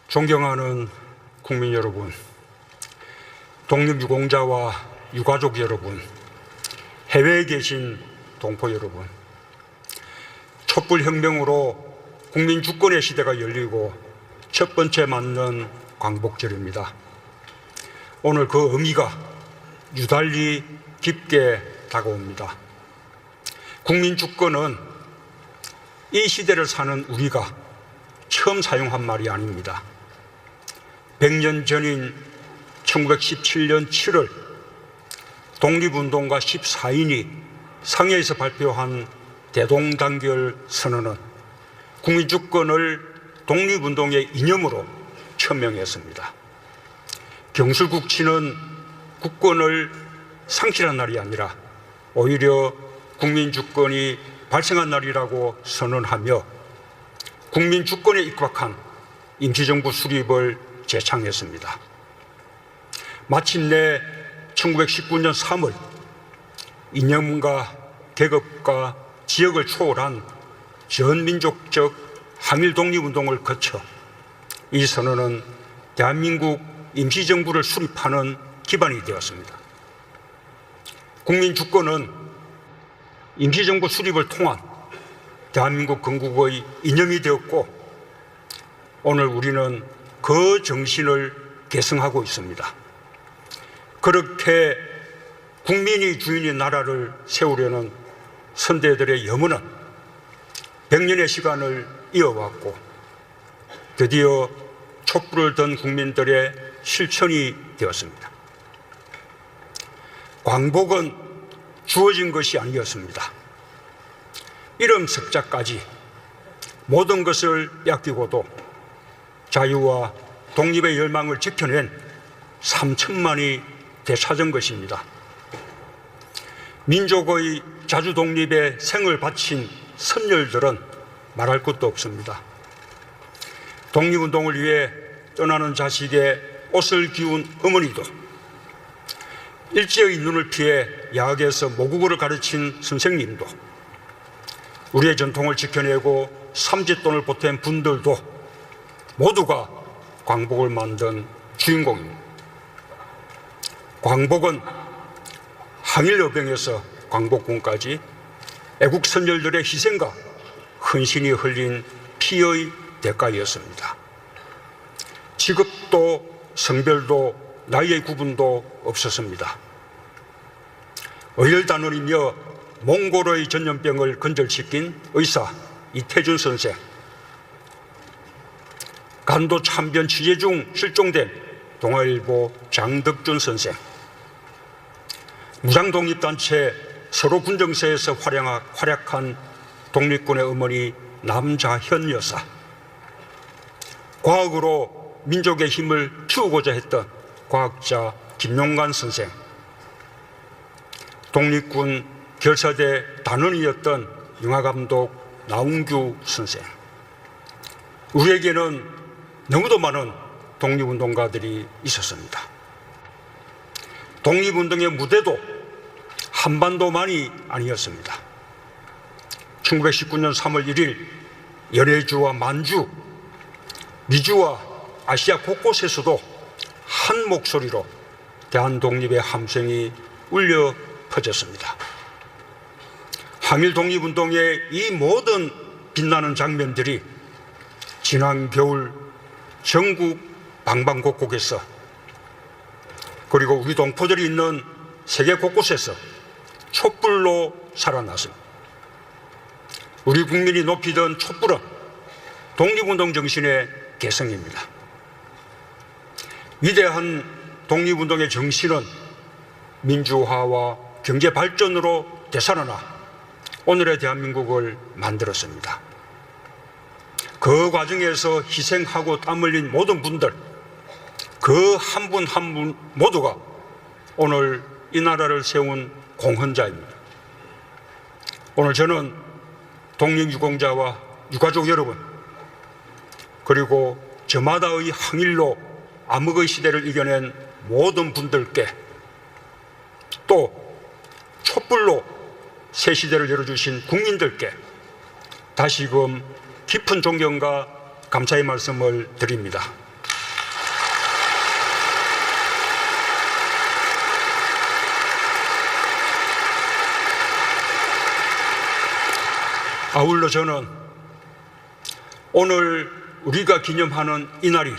존경하는 국민 여러분, 독립유공자와 유가족 여러분, 해외에 계신 동포 여러분, 촛불혁명으로 국민주권의 시대가 열리고 첫 번째 맞는 광복절입니다. 오늘 그 의미가 유달리 깊게 다가옵니다. 국민주권은 이 시대를 사는 우리가 처음 사용한 말이 아닙니다. 100년 전인 1917년 7월 독립운동가 14인이 상해에서 발표한 대동단결 선언은 국민주권을 독립운동의 이념으로 천명했습니다. 경술국치는 국권을 상실한 날이 아니라 오히려 국민주권이 발생한 날이라고 선언하며 국민주권에 입각한 임시정부 수립을 제창했습니다. 마침내 1919년 3월 이념과 계급과 지역을 초월한 전민족적 항일 독립운동을 거쳐 이 선언은 대한민국 임시정부를 수립하는 기반이 되었습니다. 국민주권은 임시정부 수립을 통한 대한민국 건국의 이념이 되었고 오늘 우리는 그 정신을 계승하고 있습니다. 그렇게 국민이 주인인 나라를 세우려는 선대들의 염원은 100년의 시간을 이어왔고 드디어 촛불을 든 국민들의 실천이 되었습니다. 광복은 주어진 것이 아니었습니다. 이름 석자까지 모든 것을 빼앗기고도 자유와 독립의 열망을 지켜낸 3천만이 되찾은 것입니다. 민족의 자주 독립에 생을 바친 선열들은 말할 것도 없습니다. 독립운동을 위해 떠나는 자식의 옷을 기운 어머니도, 일제의 눈을 피해 야학에서 모국어를 가르친 선생님도, 우리의 전통을 지켜내고 삼짓돈을 보탠 분들도 모두가 광복을 만든 주인공입니다. 광복은 항일여병에서 광복군까지 애국 선열들의 희생과 헌신이 흘린 피의 대가였습니다. 직업도 성별도 나이의 구분도 없었습니다. 의열단원이며 몽골의 전염병을 근절시킨 의사 이태준 선생, 간도 참변 취재 중 실종된 동아일보 장덕준 선생, 무장독립단체 서로군정서에서 활약한 독립군의 어머니 남자현 여사, 과학으로 민족의 힘을 키우고자 했던 과학자 김용관 선생, 독립군 결사대 단원이었던 영화감독 나운규 선생, 우리에게는 너무도 많은 독립운동가들이 있었습니다. 독립운동의 무대도 한반도만이 아니었습니다. 1919년 3월 1일 연해주와 만주, 미주와 아시아 곳곳에서도 한 목소리로 대한독립의 함성이 울려 퍼졌습니다. 항일 독립운동의 이 모든 빛나는 장면들이 지난 겨울 전국 방방곡곡에서 그리고 우리 동포들이 있는 세계 곳곳에서 촛불로 살아났습니다. 우리 국민이 높이던 촛불은 독립운동 정신의 개성입니다. 위대한 독립운동의 정신은 민주화와 경제 발전으로 되살아나 오늘의 대한민국을 만들었습니다. 그 과정에서 희생하고 땀 흘린 모든 분들, 그 한 분 한 분 모두가 오늘 이 나라를 세운 공헌자입니다. 오늘 저는 독립유공자와 유가족 여러분, 그리고 저마다의 항일로 암흑의 시대를 이겨낸 모든 분들께, 또 촛불로 새 시대를 열어주신 국민들께 다시금 깊은 존경과 감사의 말씀을 드립니다. 아울러 저는 오늘 우리가 기념하는 이날이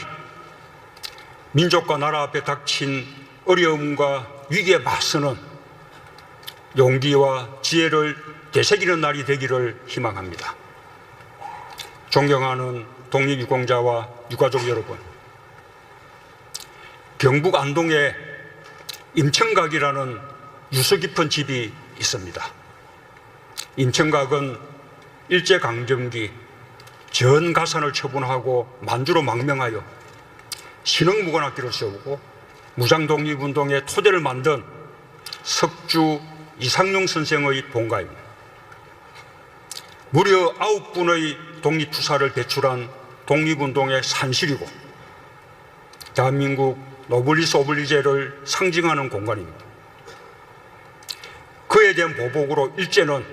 민족과 나라 앞에 닥친 어려움과 위기에 맞서는 용기와 지혜를 되새기는 날이 되기를 희망합니다. 존경하는 독립유공자와 유가족 여러분, 경북 안동에 임청각이라는 유서 깊은 집이 있습니다. 임청각은 일제강점기 전 가산을 처분하고 만주로 망명하여 신흥무관학교를 세우고 무장독립운동의 토대를 만든 석주 이상용 선생의 본가입니다. 무려 9분의 독립투사를 배출한 독립운동의 산실이고 대한민국 노블리스 오블리제를 상징하는 공간입니다. 그에 대한 보복으로 일제는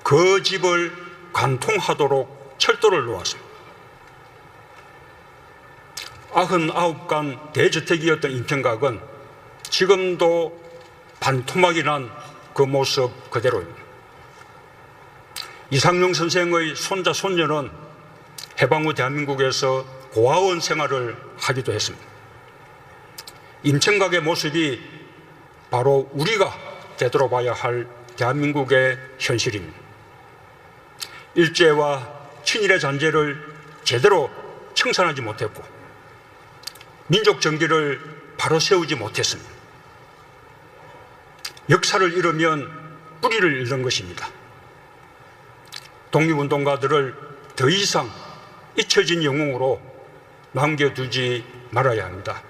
그 집을 관통하도록 철도를 놓았습니다. 99간 대저택이었던 임청각은 지금도 반토막이 난 그 모습 그대로입니다. 이상용 선생의 손자 손녀는 해방 후 대한민국에서 고아원 생활을 하기도 했습니다. 임청각의 모습이 바로 우리가 되돌아봐야 할 대한민국의 현실입니다. 일제와 친일의 잔재를 제대로 청산하지 못했고 민족 정기를 바로 세우지 못했습니다. 역사를 잃으면 뿌리를 잃는 것입니다. 독립운동가들을 더 이상 잊혀진 영웅으로 남겨두지 말아야 합니다.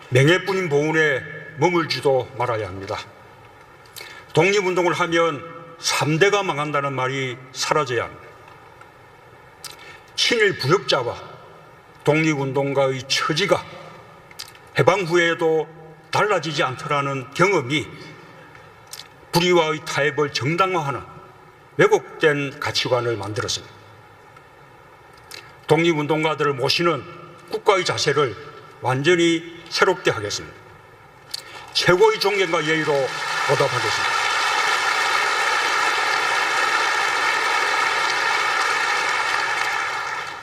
명예뿐인 보훈에 머물지도 말아야 합니다. 독립운동을 하면 3대가 망한다는 말이 사라져야 합니다. 친일 부역자와 독립운동가의 처지가 해방 후에도 달라지지 않더라는 경험이 불의와의 타협을 정당화하는 왜곡된 가치관을 만들었습니다. 독립운동가들을 모시는 국가의 자세를 완전히 새롭게 하겠습니다. 최고의 존경과 예의로 보답하겠습니다.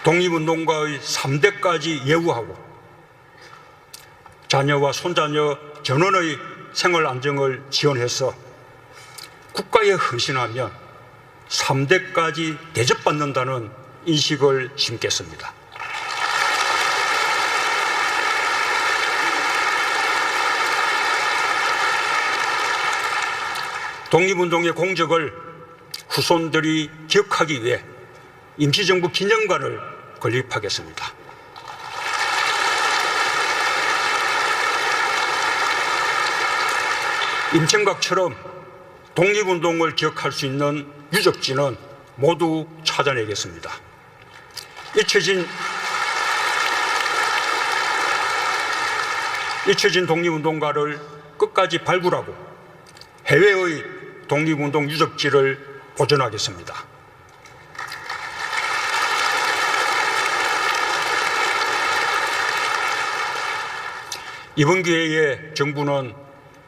독립운동가의 3대까지 예우하고 자녀와 손자녀 전원의 생활 안정을 지원해서 국가에 헌신하면 3대까지 대접받는다는 인식을 심겠습니다. 독립운동의 공적을 후손들이 기억하기 위해 임시정부 기념관을 건립하겠습니다. 임청각처럼 독립운동을 기억할 수 있는 유적지는 모두 찾아내겠습니다. 잊혀진 독립운동가를 끝까지 발굴하고 해외의 독립운동 유적지를 보존하겠습니다. 이번 기회에 정부는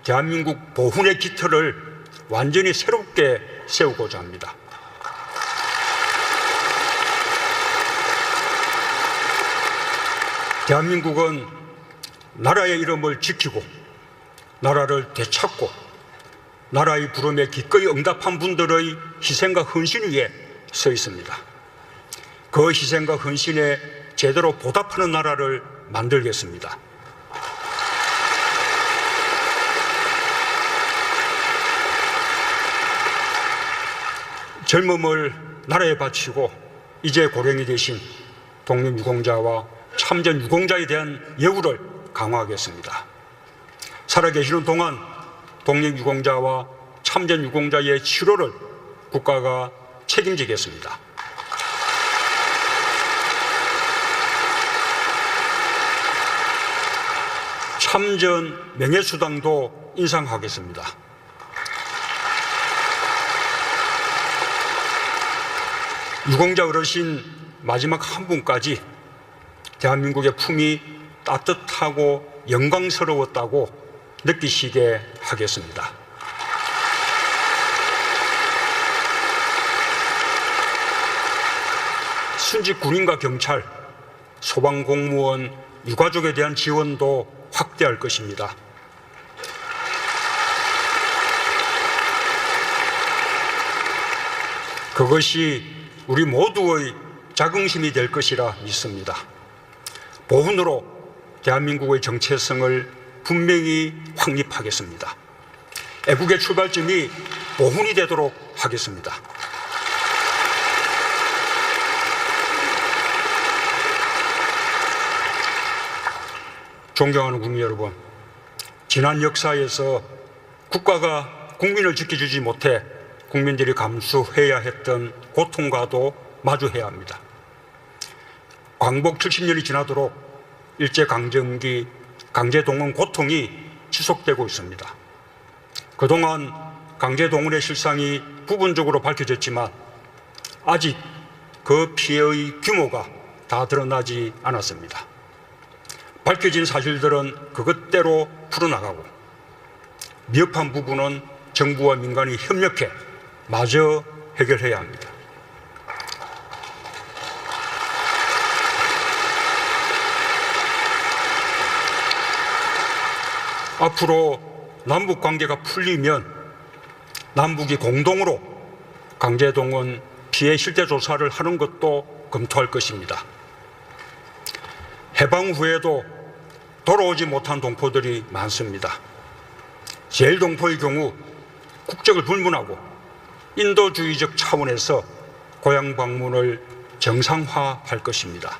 대한민국 보훈의 기틀을 완전히 새롭게 세우고자 합니다. 대한민국은 나라의 이름을 지키고 나라를 되찾고 나라의 부름에 기꺼이 응답한 분들의 희생과 헌신 위에 서 있습니다. 그 희생과 헌신에 제대로 보답하는 나라를 만들겠습니다. 젊음을 나라에 바치고 이제 고령이 되신 독립유공자와 참전유공자에 대한 예우를 강화하겠습니다. 살아계시는 동안 독립유공자와 참전유공자의 치료를 국가가 책임지겠습니다. 참전 명예수당도 인상하겠습니다. 유공자 어르신 마지막 한 분까지 대한민국의 품이 따뜻하고 영광스러웠다고 느끼시게 하겠습니다. 순직 군인과 경찰, 소방공무원, 유가족에 대한 지원도 확대할 것입니다. 그것이 우리 모두의 자긍심이 될 것이라 믿습니다. 보훈으로 대한민국의 정체성을 분명히 확립하겠습니다. 애국의 출발점이 보훈이 되도록 하겠습니다. 존경하는 국민 여러분, 지난 역사에서 국가가 국민을 지켜주지 못해 국민들이 감수해야 했던 고통과도 마주해야 합니다. 광복 70년이 지나도록 일제강점기 강제동원 고통이 지속되고 있습니다. 그동안 강제동원의 실상이 부분적으로 밝혀졌지만 아직 그 피해의 규모가 다 드러나지 않았습니다. 밝혀진 사실들은 그것대로 풀어나가고 미흡한 부분은 정부와 민간이 협력해 마저 해결해야 합니다. 앞으로 남북 관계가 풀리면 남북이 공동으로 강제동원 피해 실태 조사를 하는 것도 검토할 것입니다. 해방 후에도 돌아오지 못한 동포들이 많습니다. 제1동포의 경우 국적을 불문하고 인도주의적 차원에서 고향 방문을 정상화할 것입니다.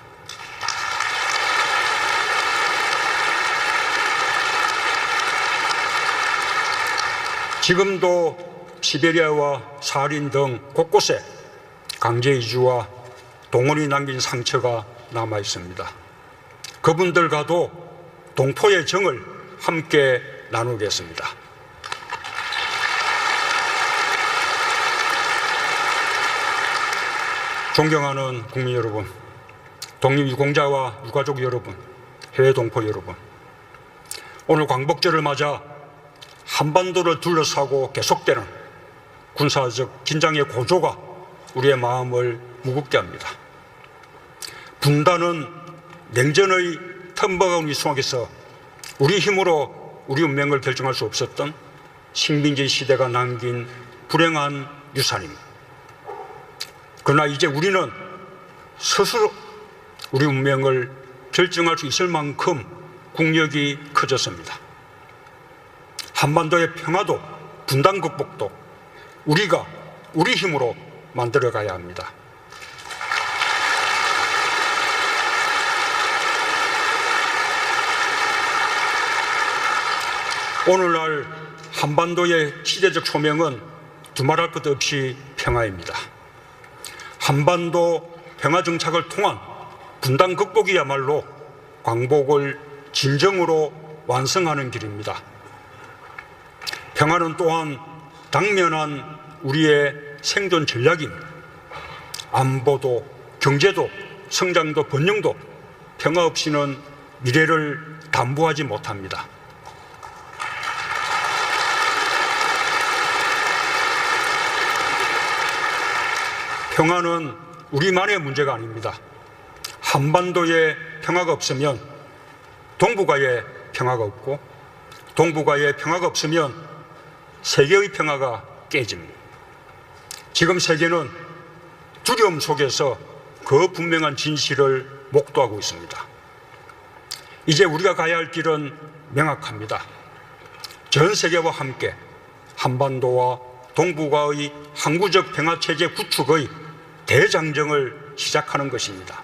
지금도 시베리아와 사할린 등 곳곳에 강제 이주와 동원이 남긴 상처가 남아 있습니다. 그분들과도 동포의 정을 함께 나누겠습니다. 존경하는 국민 여러분, 독립유공자와 유가족 여러분, 해외 동포 여러분, 오늘 광복절을 맞아 한반도를 둘러싸고 계속되는 군사적 긴장의 고조가 우리의 마음을 무겁게 합니다. 분단은 냉전의 텀버가운 이 속에서 우리 힘으로 우리 운명을 결정할 수 없었던 식민지 시대가 남긴 불행한 유산입니다. 그러나 이제 우리는 스스로 우리 운명을 결정할 수 있을 만큼 국력이 커졌습니다. 한반도의 평화도 분단 극복도 우리가 우리 힘으로 만들어가야 합니다. 오늘날 한반도의 시대적 소명은 두말할 것 없이 평화입니다. 한반도 평화 정착을 통한 분단 극복이야말로 광복을 진정으로 완성하는 길입니다. 평화는 또한 당면한 우리의 생존 전략입니다. 안보도 경제도 성장도 번영도 평화 없이는 미래를 담보하지 못합니다. 평화는 우리만의 문제가 아닙니다. 한반도에 평화가 없으면 동북아에 평화가 없고 동북아에 평화가 없으면 세계의 평화가 깨집니다. 지금 세계는 두려움 속에서 그 분명한 진실을 목도하고 있습니다. 이제 우리가 가야 할 길은 명확합니다. 전 세계와 함께 한반도와 동북아의 항구적 평화체제 구축의 대장정을 시작하는 것입니다.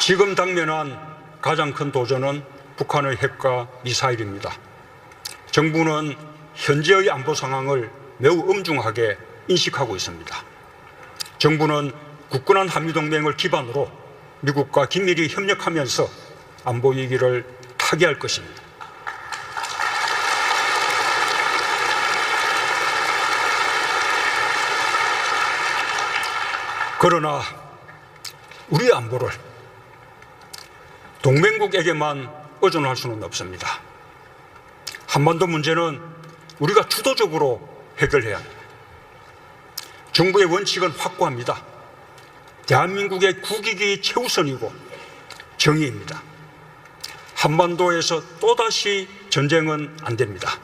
지금 당면한 가장 큰 도전은 북한의 핵과 미사일입니다. 정부는 현재의 안보 상황을 매우 엄중하게 인식하고 있습니다. 정부는 굳건한 한미동맹을 기반으로 미국과 긴밀히 협력하면서 안보 위기를 타개할 것입니다. 그러나 우리 안보를 동맹국에게만 의존할 수는 없습니다. 한반도 문제는 우리가 주도적으로 해결해야 합니다. 정부의 원칙은 확고합니다. 대한민국의 국익이 최우선이고 정의입니다. 한반도에서 또다시 전쟁은 안 됩니다.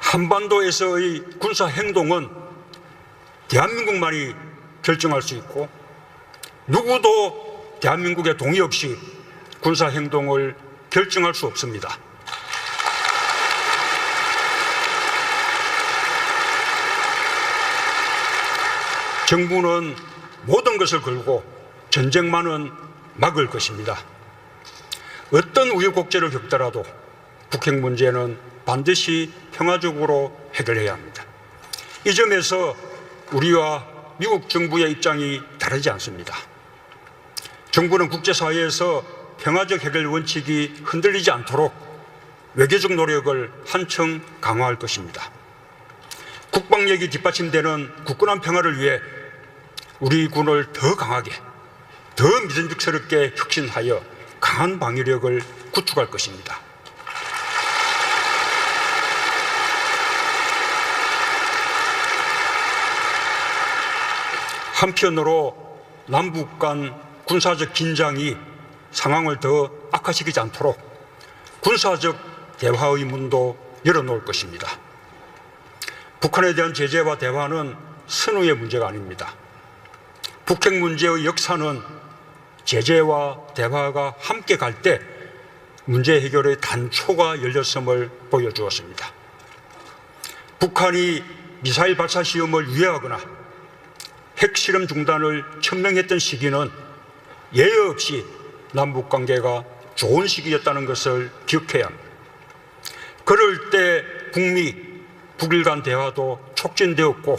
한반도에서의 군사 행동은 대한민국만이 결정할 수 있고 누구도 대한민국의 동의 없이 군사 행동을 결정할 수 없습니다. 정부는 모든 것을 걸고 전쟁만은 막을 것입니다. 어떤 우여곡절을 겪더라도 북핵 문제는 반드시 평화적으로 해결해야 합니다. 이 점에서 우리와 미국 정부의 입장이 다르지 않습니다. 정부는 국제사회에서 평화적 해결 원칙이 흔들리지 않도록 외교적 노력을 한층 강화할 것입니다. 국방력이 뒷받침되는 굳건한 평화를 위해 우리 군을 더 강하게, 더 믿음직스럽게 혁신하여 강한 방위력을 구축할 것입니다. 한편으로 남북 간 군사적 긴장이 상황을 더 악화시키지 않도록 군사적 대화의 문도 열어놓을 것입니다. 북한에 대한 제재와 대화는 선의의 문제가 아닙니다. 북핵 문제의 역사는 제재와 대화가 함께 갈 때 문제 해결의 단초가 열렸음을 보여주었습니다. 북한이 미사일 발사 시험을 유예하거나 핵실험 중단을 천명했던 시기는 예외 없이 남북관계가 좋은 시기였다는 것을 기억해야 합니다. 그럴 때 북미, 북일 간 대화도 촉진되었고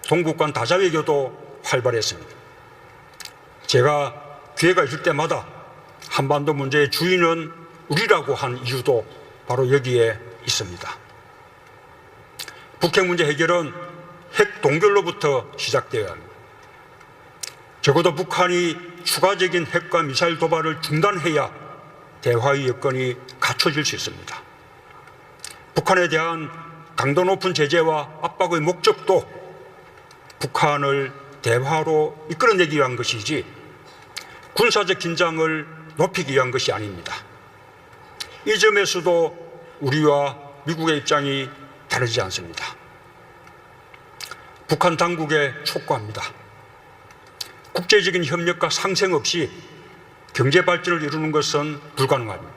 동북 간 다자외교도 활발했습니다. 제가 기회가 있을 때마다 한반도 문제의 주인은 우리라고 한 이유도 바로 여기에 있습니다. 북핵 문제 해결은 핵 동결로부터 시작되어야 합니다. 적어도 북한이 추가적인 핵과 미사일 도발을 중단해야 대화의 여건이 갖춰질 수 있습니다. 북한에 대한 강도 높은 제재와 압박의 목적도 북한을 대화로 이끌어내기 위한 것이지 군사적 긴장을 높이기 위한 것이 아닙니다. 이 점에서도 우리와 미국의 입장이 다르지 않습니다. 북한 당국에 촉구합니다. 국제적인 협력과 상생 없이 경제 발전을 이루는 것은 불가능합니다.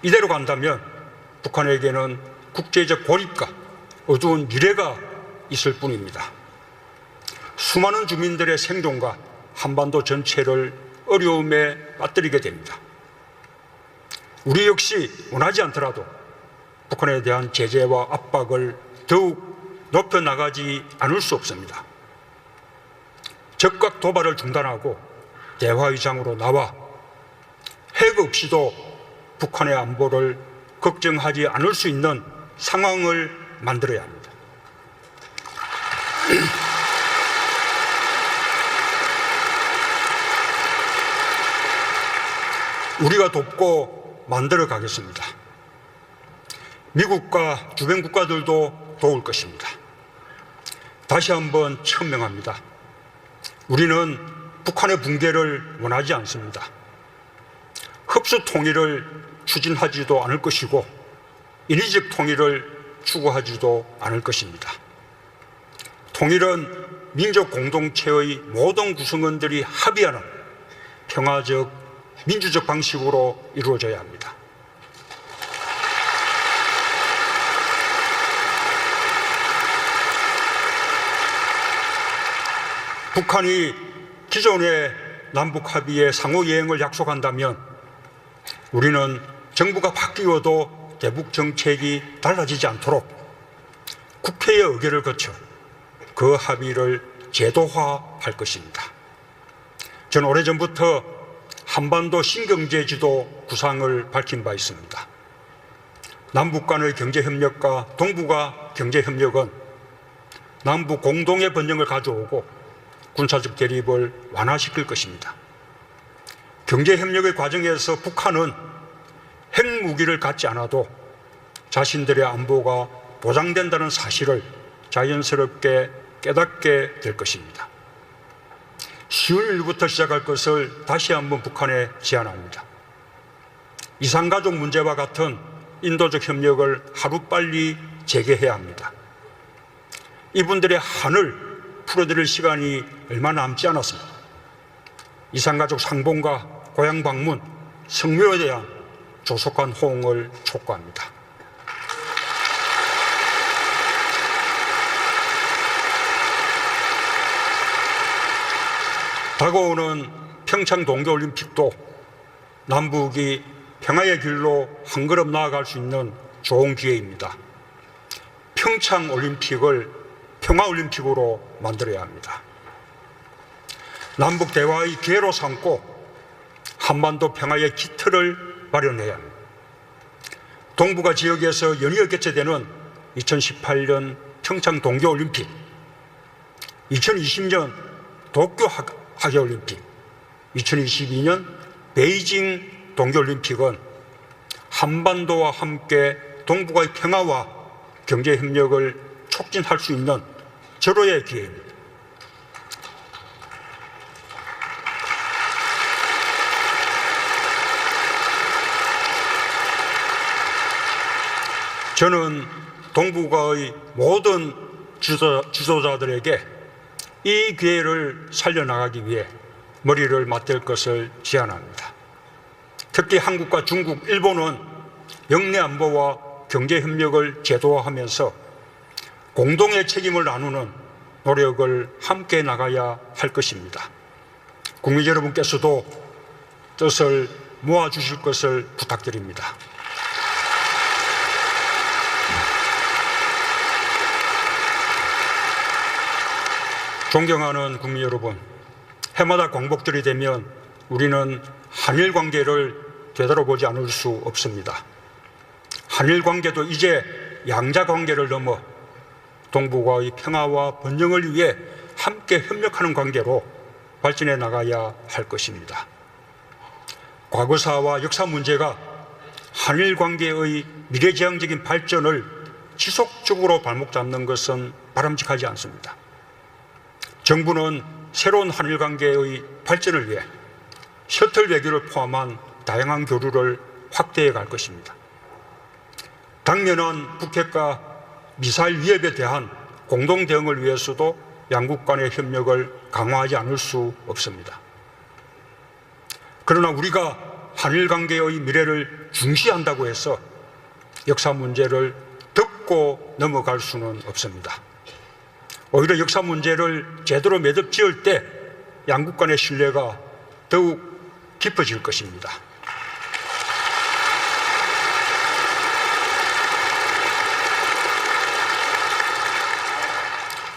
이대로 간다면 북한에게는 국제적 고립과 어두운 미래가 있을 뿐입니다. 수많은 주민들의 생존과 한반도 전체를 어려움에 빠뜨리게 됩니다. 우리 역시 원하지 않더라도 북한에 대한 제재와 압박을 더욱 높여나가지 않을 수 없습니다. 적극 도발을 중단하고 대화의 장으로 나와 핵 없이도 북한의 안보를 걱정하지 않을 수 있는 상황을 만들어야 합니다. 우리가 돕고 만들어 가겠습니다. 미국과 주변 국가들도 도울 것입니다. 다시 한번 천명합니다. 우리는 북한의 붕괴를 원하지 않습니다. 흡수 통일을 추진하지도 않을 것이고 인위적 통일을 추구하지도 않을 것입니다. 통일은 민족 공동체의 모든 구성원들이 합의하는 평화적, 민주적 방식으로 이루어져야 합니다. 북한이 기존의 남북 합의의 상호 이행을 약속한다면 우리는 정부가 바뀌어도 대북 정책이 달라지지 않도록 국회의 의결을 거쳐 그 합의를 제도화할 것입니다. 저는 오래전부터 한반도 신경제지도 구상을 밝힌 바 있습니다. 남북 간의 경제협력과 동북아 경제협력은 남북 공동의 번영을 가져오고 군사적 대립을 완화시킬 것입니다. 경제협력의 과정에서 북한은 핵무기를 갖지 않아도 자신들의 안보가 보장된다는 사실을 자연스럽게 깨닫게 될 것입니다. 10월 1일부터 시작할 것을 다시 한번 북한에 제안합니다. 이산가족 문제와 같은 인도적 협력을 하루빨리 재개해야 합니다. 이분들의 한을 풀어드릴 시간이 얼마 남지 않았습니다. 이산가족 상봉과 고향 방문, 성묘에 대한 조속한 호응을 촉구합니다. 다가오는 평창 동계올림픽도 남북이 평화의 길로 한 걸음 나아갈 수 있는 좋은 기회입니다. 평창올림픽을 평화올림픽으로 만들어야 합니다. 남북 대화의 기회로 삼고 한반도 평화의 기틀을 마련해야 합니다. 동북아 지역에서 연이어 개최되는 2018년 평창 동계올림픽, 2020년 도쿄 하계올림픽, 2022년 베이징 동계올림픽은 한반도와 함께 동북아의 평화와 경제협력을 촉진할 수 있는 절호의 기회입니다. 저는 동북아의 모든 지도자들에게 이 기회를 살려나가기 위해 머리를 맞댈 것을 제안합니다. 특히 한국과 중국, 일본은 영내 안보와 경제협력을 제도화하면서 공동의 책임을 나누는 노력을 함께 나가야 할 것입니다. 국민 여러분께서도 뜻을 모아주실 것을 부탁드립니다. 존경하는 국민 여러분, 해마다 광복절이 되면 우리는 한일 관계를 되돌아보지 않을 수 없습니다. 한일 관계도 이제 양자 관계를 넘어 동북아의 평화와 번영을 위해 함께 협력하는 관계로 발전해 나가야 할 것입니다. 과거사와 역사 문제가 한일 관계의 미래지향적인 발전을 지속적으로 발목 잡는 것은 바람직하지 않습니다. 정부는 새로운 한일 관계의 발전을 위해 셔틀 외교를 포함한 다양한 교류를 확대해 갈 것입니다. 당면한 북핵과 미사일 위협에 대한 공동 대응을 위해서도 양국 간의 협력을 강화하지 않을 수 없습니다. 그러나 우리가 한일 관계의 미래를 중시한다고 해서 역사 문제를 덮고 넘어갈 수는 없습니다. 오히려 역사 문제를 제대로 매듭 지을 때 양국 간의 신뢰가 더욱 깊어질 것입니다.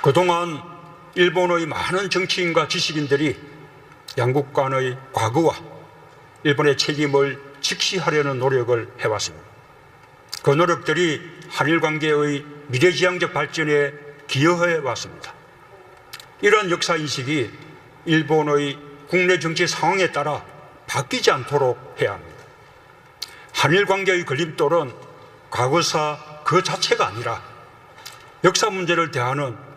그동안 일본의 많은 정치인과 지식인들이 양국 간의 과거와 일본의 책임을 직시하려는 노력을 해왔습니다. 그 노력들이 한일 관계의 미래지향적 발전에 기여해 왔습니다. 이러한 역사인식이 일본의 국내 정치 상황에 따라 바뀌지 않도록 해야 합니다. 한일 관계의 걸림돌은 과거사 그 자체가 아니라 역사 문제를 대하는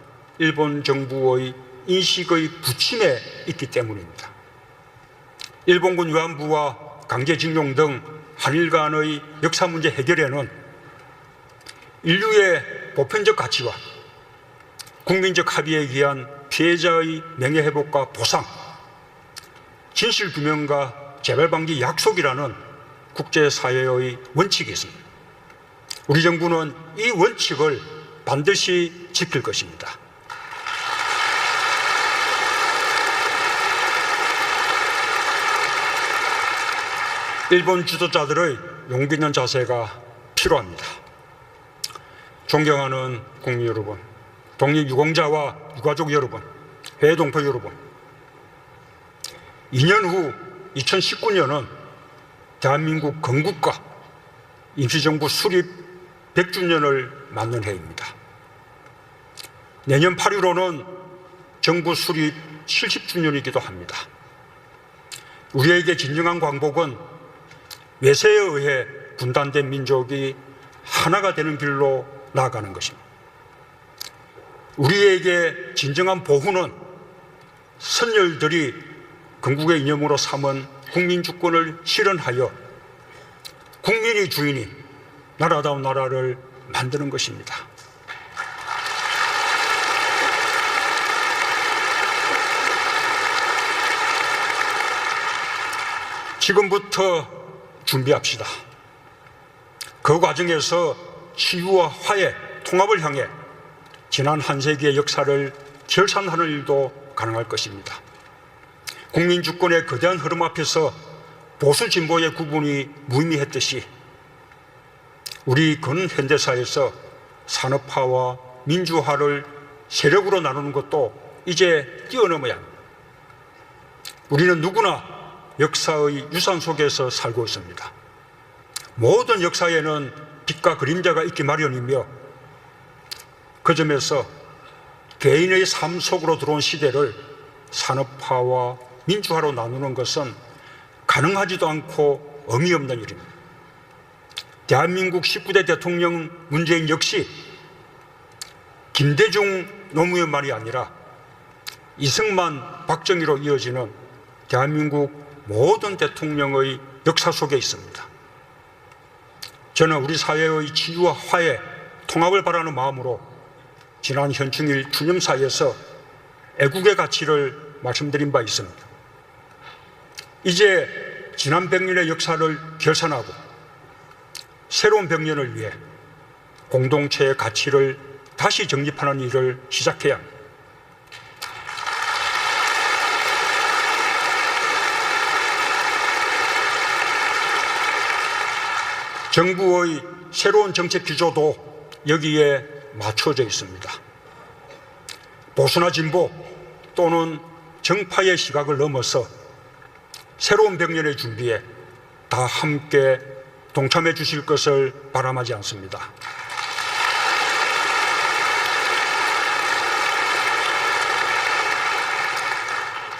일본 정부의 인식의 부침에 있기 때문입니다. 일본군 위안부와 강제징용 등 한일 간의 역사 문제 해결에는 인류의 보편적 가치와 국민적 합의에 의한 피해자의 명예회복과 보상, 진실규명과 재발방지 약속이라는 국제사회의 원칙이 있습니다. 우리 정부는 이 원칙을 반드시 지킬 것입니다. 일본 지도자들의 용기 있는 자세가 필요합니다. 존경하는 국민 여러분, 독립유공자와 유가족 여러분, 해외 동포 여러분, 2년 후 2019년은 대한민국 건국과 임시정부 수립 100주년을 맞는 해입니다. 내년 8.15는 정부 수립 70주년이기도 합니다. 우리에게 진정한 광복은 외세에 의해 분단된 민족이 하나가 되는 길로 나아가는 것입니다. 우리에게 진정한 보훈은 선열들이 건국의 이념으로 삼은 국민주권을 실현하여 국민이 주인이 나라다운 나라를 만드는 것입니다. 지금부터 준비합시다. 그 과정에서 치유와 화해, 통합을 향해 지난 한 세기의 역사를 결산하는 일도 가능할 것입니다. 국민주권의 거대한 흐름 앞에서 보수 진보의 구분이 무의미했듯이 우리 근현대사에서 산업화와 민주화를 세력으로 나누는 것도 이제 뛰어넘어야 합니다. 우리는 누구나 역사의 유산 속에서 살고 있습니다. 모든 역사에는 빛과 그림자가 있기 마련이며 그 점에서 개인의 삶 속으로 들어온 시대를 산업화와 민주화로 나누는 것은 가능하지도 않고 의미 없는 일입니다. 대한민국 19대 대통령 문재인 역시 김대중 노무현만이 아니라 이승만 박정희로 이어지는 대한민국 모든 대통령의 역사 속에 있습니다. 저는 우리 사회의 치유와 화해, 통합을 바라는 마음으로 지난 현충일 추념사에서 애국의 가치를 말씀드린 바 있습니다. 이제 지난 100년의 역사를 결산하고 새로운 100년을 위해 공동체의 가치를 다시 정립하는 일을 시작해야 합니다. 정부의 새로운 정책 기조도 여기에 맞춰져 있습니다. 보수나 진보 또는 정파의 시각을 넘어서 새로운 100년의 준비에 다 함께 동참해 주실 것을 바람하지 않습니다.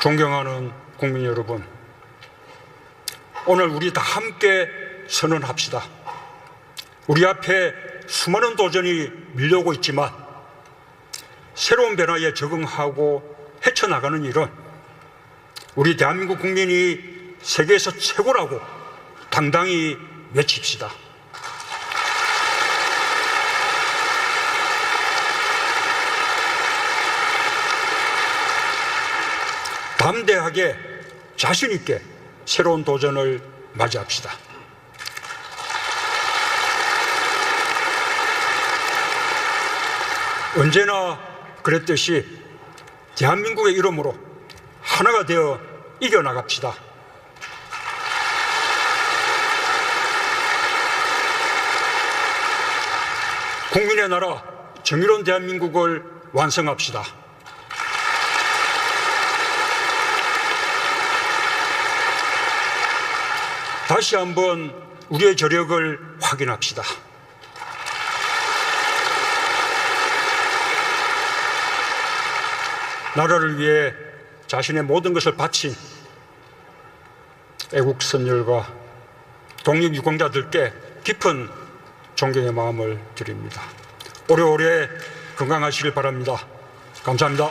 존경하는 국민 여러분, 오늘 우리 다 함께 선언합시다. 우리 앞에 수많은 도전이 밀려오고 있지만 새로운 변화에 적응하고 헤쳐나가는 일은 우리 대한민국 국민이 세계에서 최고라고 당당히 외칩시다. 담대하게 자신 있게 새로운 도전을 맞이합시다. 언제나 그랬듯이 대한민국의 이름으로 하나가 되어 이겨나갑시다. 국민의 나라, 정의로운 대한민국을 완성합시다. 다시 한번 우리의 저력을 확인합시다. 나라를 위해 자신의 모든 것을 바친 애국선열과 독립유공자들께 깊은 존경의 마음을 드립니다. 오래오래 건강하시길 바랍니다. 감사합니다.